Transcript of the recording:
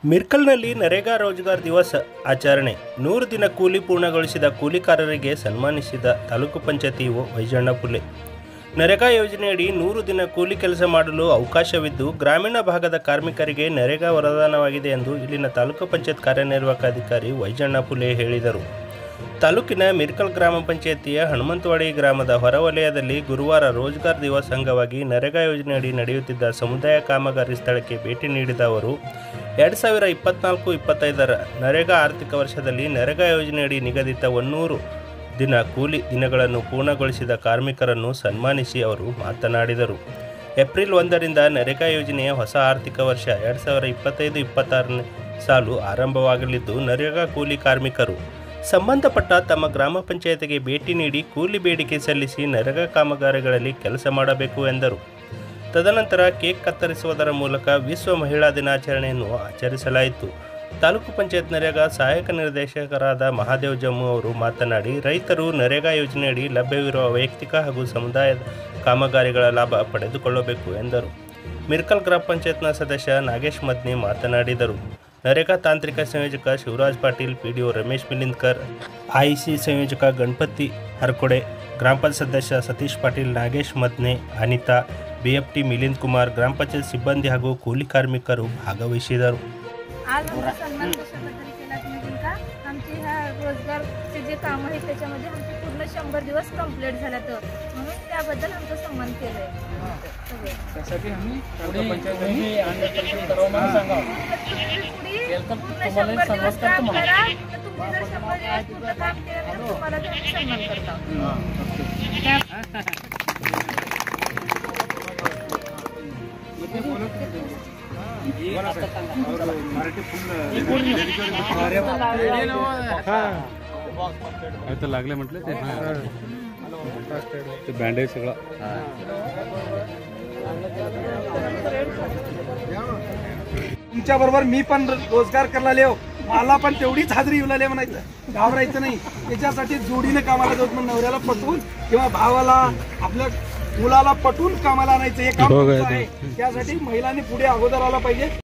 ಮಿರ್ಕಲ್ನಲ್ಲಿ ನರೇಗಾ ರೋಜ್ಗಾರ್ ದಿವಸ ಆಚರಣೆ 100 ದಿನ ಕೂಲಿ ಪೂರ್ಣಗೊಳಿಸಿದ ಕೂಲಿಕಾರರಿಗೆ ಸನ್ಮಾನಿಸಿದ ತಾಲೂಕು ಪಂಚಾಯತ್ ಇಒ ವೈಜಣ್ಣ ಪುಲ್ಲೆ. ನರೇಗಾ ಯೋಜನೆಯಡಿ 100 ದಿನ ಕೂಲಿ ಕೆಲಸ ಮಾಡಲು ಅವಕಾಶವಿದ್ದು ಗ್ರಾಮೀಣ ಭಾಗದ ಕಾರ್ಮಿಕರಿಗೆ ನರೇಗಾ ವರದಾನವಾಗಿದೆ ಎಂದು ಇಲ್ಲಿನ ತಾಲೂಕು ಪಂಚಾಯತ್ ಕಾರ್ಯನಿರ್ವಾಹಕ ಅಧಿಕಾರಿ ವೈಜಣ್ಣ ಪುಲ್ಲೆ ಹೇಳಿದರು. ತಾಲೂಕಿನ ಮಿರ್ಕಲ್ ಗ್ರಾಮ ಪಂಚಾಯತಿಯ ಹನುಮಂತವಾಡಿ ಗ್ರಾಮದ ಹೊರವಲಯದಲ್ಲಿ ಗುರುವಾರ ರೋಜ್ಗಾರ್ ದಿವಸ್ ಅಂಗವಾಗಿ ನರೇಗಾ ಯೋಜನೆಯಡಿ ನಡೆಯುತ್ತಿದ್ದ ಸಮುದಾಯ ಕಾಮಗಾರಿ ಸ್ಥಳಕ್ಕೆ ಭೇಟಿ ನೀಡಿದ ಅವರು 2024-25ರ ನರೇಗಾ ಆರ್ಥಿಕ ವರ್ಷದಲ್ಲಿ ನರೇಗಾ ಯೋಜನೆಯಡಿ ನಿಗದಿತ 100 ದಿನ ಕೂಲಿ ದಿನಗಳನ್ನು ಪೂರ್ಣಗೊಳಿಸಿದ ಕಾರ್ಮಿಕರನ್ನು ಸನ್ಮಾನಿಸಿ ಅವರು ಮಾತನಾಡಿದರು. ಏಪ್ರಿಲ್ 1ರಿಂದ ನರೇಗಾ ಯೋಜನೆಯ ಹೊಸ ಆರ್ಥಿಕ ವರ್ಷ 2025-26ನೇ ಸಾಲು ಆರಂಭವಾಗಲಿದ್ದು ನರೇಗಾ ಕೂಲಿ ಕಾರ್ಮಿಕರು ಸಂಬಂಧಪಟ್ಟ ತಮ್ಮ ಗ್ರಾಮ ಪಂಚಾಯತಿಗೆ ಭೇಟಿ ನೀಡಿ ಕೂಲಿ ಬೇಡಿಕೆ ಸಲ್ಲಿಸಿ ನರೇಗಾ ಕಾಮಗಾರಿಗಳಲ್ಲಿ ಕೆಲಸ ಮಾಡಬೇಕು ಎಂದರು. ತದನಂತರ ಕೇಕ್ ಕತ್ತರಿಸುವುದರ ಮೂಲಕ ವಿಶ್ವ ಮಹಿಳಾ ದಿನಾಚರಣೆಯನ್ನು ಆಚರಿಸಲಾಯಿತು. ತಾಲೂಕು ಪಂಚಾಯತ್ ನರೇಗಾ ಸಹಾಯಕ ನಿರ್ದೇಶಕರಾದ ಮಹಾದೇವ್ ಜಮ್ಮು ಅವರು ಮಾತನಾಡಿ, ರೈತರು ನರೇಗಾ ಯೋಜನೆಯಡಿ ಲಭ್ಯವಿರುವ ವೈಯಕ್ತಿಕ ಹಾಗೂ ಸಮುದಾಯದ ಕಾಮಗಾರಿಗಳ ಲಾಭ ಪಡೆದುಕೊಳ್ಳಬೇಕು ಎಂದರು. ಮಿರ್ಕಲ್ ಗ್ರಾಮ ಪಂಚಾಯತ್ನ ಸದಸ್ಯ ನಾಗೇಶ್ ಮದ್ನೆ ಮಾತನಾಡಿದರು. ನರೇಗಾ ತಾಂತ್ರಿಕ ಸಂಯೋಜಕ ಶಿವರಾಜ್ ಪಾಟೀಲ್, ಪಿಡಿಒ ರಮೇಶ್ ಮಿಲಿಂದ್ಕರ್, ಐಸಿ ಸಂಯೋಜಕ ಗಣಪತಿ ಹರ್ಕೊಡೆ, ಗ್ರಾಮ ಪಂಚಾಯತ್ ಸದಸ್ಯ ಸತೀಶ್ ಪಾಟೀಲ್, ನಾಗೇಶ್ ಮದ್ನೆ, ಅನಿತಾ, ಬಿಎಫ್ಟಿ मिलिंद कुमार, ग्राम पंचायत सिब्बंदी ಹಾಗೂ ಕೂಲಿ ಕಾರ್ಮಿಕರು ಭಾಗವಹಿಸಿದರು. आज आमचा सन्मान कशाबद्दल केला तुम्ही तुमका आमचे ह्या रोजगारचे जे काम आहे त्याच्यामध्ये आमचे पूर्ण 100 दिवस कंप्लीट झाले तर म्हणून त्याबद्दल आमचा सन्मान केलाय. त्यासाठी आम्ही पंचायतीने आणण्यासाठी करावं म्हणून सांगा. पूर्ण 100 दिवस काम करा. तुम्ही जर 100 दिवस पूर्ण काम केलं तर तुम्हाला आम्ही सन्मान करतो. लागले म्हटलं ते बँडेज सगळं तुमच्या बरोबर मी पण रोजगार करायला लेव, मला पण तेवढीच हाजरी येऊ लागली म्हणायचं, घाबरायचं नाही. त्याच्यासाठी जोडीने कामाला जात, मग नवऱ्याला पटवून किंवा भावाला आपल्या मुलाला पटवून कामाला आणायचं हे काम आहे. त्यासाठी महिलांनी पुढे अगोदर आला पाहिजे.